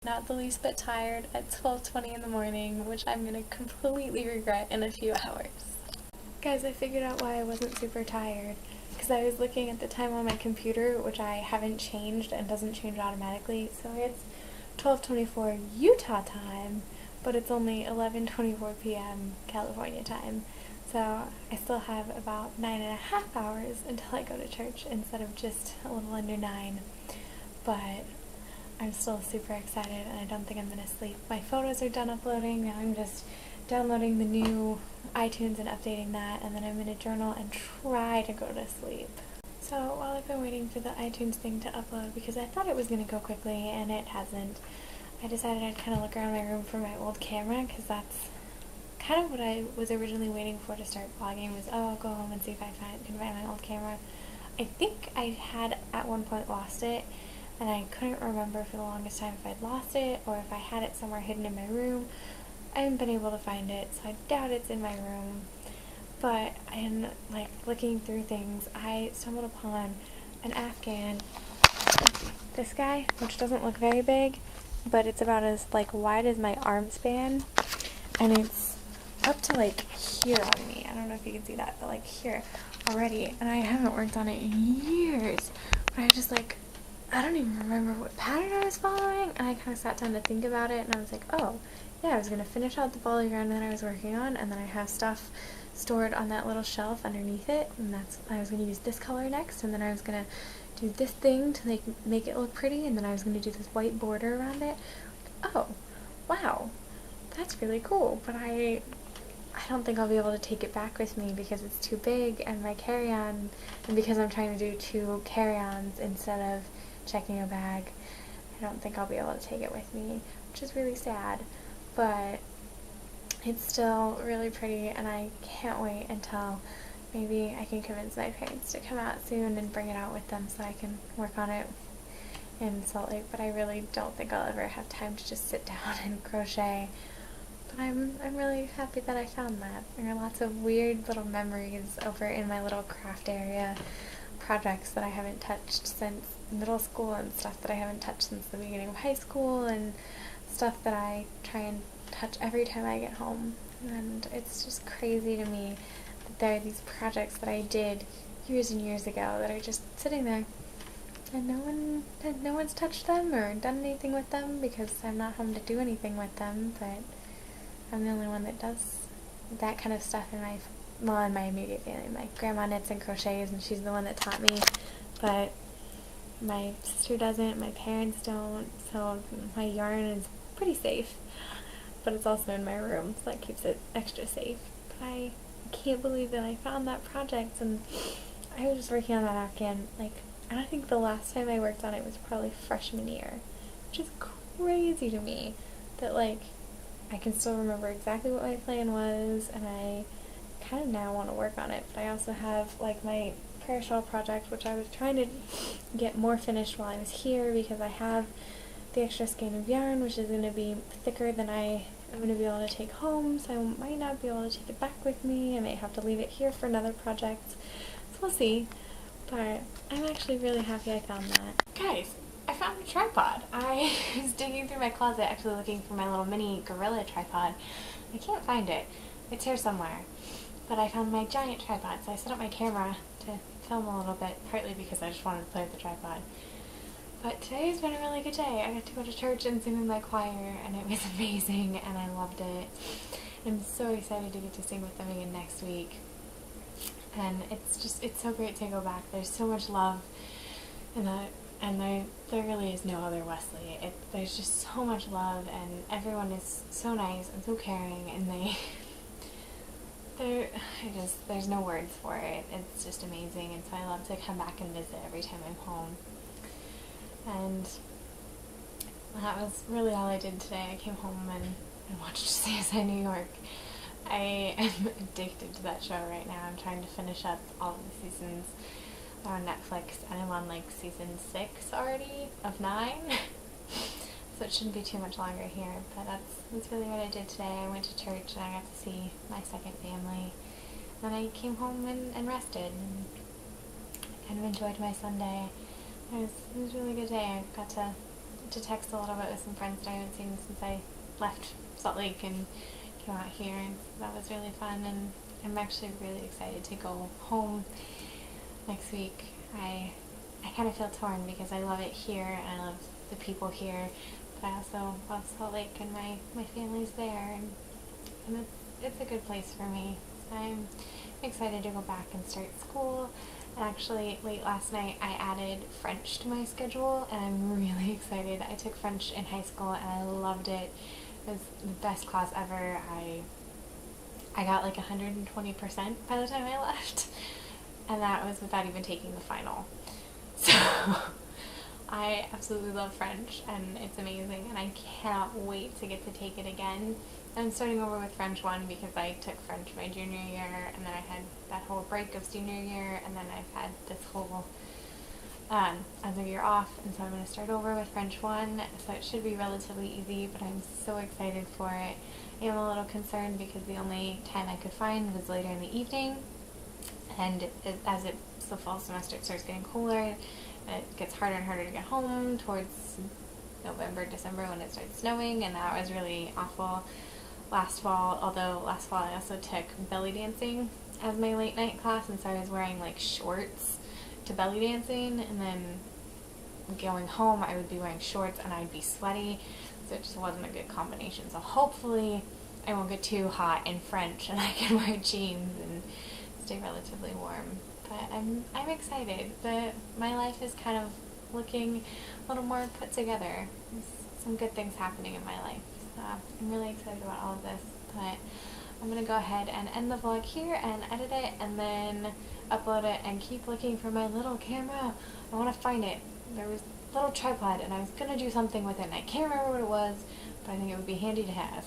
Not the least bit tired at 12:20 in the morning, which I'm gonna completely regret in a few hours. Guys, I figured out why I wasn't super tired. Because I was looking at the time on my computer, which I haven't changed and doesn't change automatically, so it's 12:24 Utah time, but it's only 11:24 p.m. California time. So I still have about 9.5 hours until I go to church instead of just a little under 9. But I'm still super excited and I don't think I'm going to sleep. My photos are done uploading. Now I'm just downloading the new iTunes and updating that, and then I'm going to journal and try to go to sleep. So while I've been waiting for the iTunes thing to upload, because I thought it was going to go quickly and it hasn't, I decided I'd kind of look around my room for my old camera, because that's kind of what I was originally waiting for to start vlogging, was, oh, I'll go home and see if I can find my old camera. I think I had at one point lost it, and I couldn't remember for the longest time if I'd lost it or if I had it somewhere hidden in my room. I haven't been able to find it, so I doubt it's in my room. But in looking through things, I stumbled upon an Afghan, this guy, which doesn't look very big, but it's about as wide as my arm span, and it's up to here on me. I don't know if you can see that, but here already, and I haven't worked on it in years. But I just I don't even remember what pattern I was following, and I kind of sat down to think about it, and I was like, oh, yeah, I was going to finish out the polygon that I was working on, and then I have stuff stored on that little shelf underneath it, and I was going to use this color next, and then I was going to do this thing to make it look pretty, and then I was going to do this white border around it. Oh, wow, that's really cool, but I don't think I'll be able to take it back with me because it's too big, and my carry-on, and because I'm trying to do 2 carry-ons instead of checking a bag, I don't think I'll be able to take it with me, which is really sad. But it's still really pretty, and I can't wait until maybe I can convince my parents to come out soon and bring it out with them so I can work on it in Salt Lake. But I really don't think I'll ever have time to just sit down and crochet. But I'm really happy that I found that. There are lots of weird little memories over in my little craft area, projects that I haven't touched since middle school and stuff that I haven't touched since the beginning of high school, and stuff that I try and touch every time I get home. And it's just crazy to me that there are these projects that I did years and years ago that are just sitting there and no one's touched them or done anything with them because I'm not home to do anything with them. But I'm the only one that does that kind of stuff in my immediate family. My grandma knits and crochets, and she's the one that taught me, but my sister doesn't, my parents don't, so my yarn is pretty safe, but it's also in my room, so that keeps it extra safe. But I can't believe that I found that project, and I was just working on that Afghan, I don't think the last time I worked on it was probably freshman year, which is crazy to me, that I can still remember exactly what my plan was, and I kind of now want to work on it. But I also have my prayer shawl project, which I was trying to get more finished while I was here, because I have the extra skein of yarn, which is going to be thicker than I am going to be able to take home, so I might not be able to take it back with me. I may have to leave it here for another project, so we'll see. But I'm actually really happy I found that. Guys, I found a tripod. I was digging through my closet actually looking for my little mini Gorilla tripod. I can't find it. It's here somewhere. But I found my giant tripod, so I set up my camera to film a little bit, partly because I just wanted to play with the tripod. But today has been a really good day. I got to go to church and sing with my choir, and it was amazing, and I loved it. I'm so excited to get to sing with them again next week. And it's so great to go back. There's so much love in that, and there really is no other Wesley. There's just so much love, and everyone is so nice and so caring, and there's no words for it. It's just amazing, and so I love to come back and visit every time I'm home. And that was really all I did today. I came home and watched CSI New York. I am addicted to that show right now. I'm trying to finish up all of the seasons. They're on Netflix, and I'm on season 6 already of 9. So it shouldn't be too much longer here, but that's really what I did today. I went to church and I got to see my second family. Then I came home and rested and kind of enjoyed my Sunday. It was a really good day. I got to to text a little bit with some friends that I haven't seen since I left Salt Lake and came out here, and that was really fun, and I'm actually really excited to go home next week. I kind of feel torn because I love it here and I love the people here, but I also love Salt Lake and my family's there, and it's a good place for me. So I'm excited to go back and start school. And actually, late last night I added French to my schedule, and I'm really excited. I took French in high school and I loved it. It was the best class ever. I got like 120% by the time I left, and that was without even taking the final. So I absolutely love French, and it's amazing, and I cannot wait to get to take it again. I'm starting over with French 1 because I took French my junior year, and then I had that whole break of senior year, and then I've had this whole other year off, and so I'm going to start over with French 1, so it should be relatively easy, but I'm so excited for it. I am a little concerned because the only time I could find was later in the evening, and as the fall semester starts getting cooler, it gets harder and harder to get home towards November, December when it starts snowing, and that was really awful last fall. Although last fall I also took belly dancing as my late night class, and so I was wearing like shorts to belly dancing, and then going home I would be wearing shorts and I'd be sweaty, so it just wasn't a good combination. So hopefully I won't get too hot in French and I can wear jeans and stay relatively warm. But I'm excited. My life is kind of looking a little more put together. There's some good things happening in my life. So I'm really excited about all of this. But I'm going to go ahead and end the vlog here and edit it and then upload it and keep looking for my little camera. I want to find it. There was a little tripod and I was going to do something with it and I can't remember what it was, but I think it would be handy to have.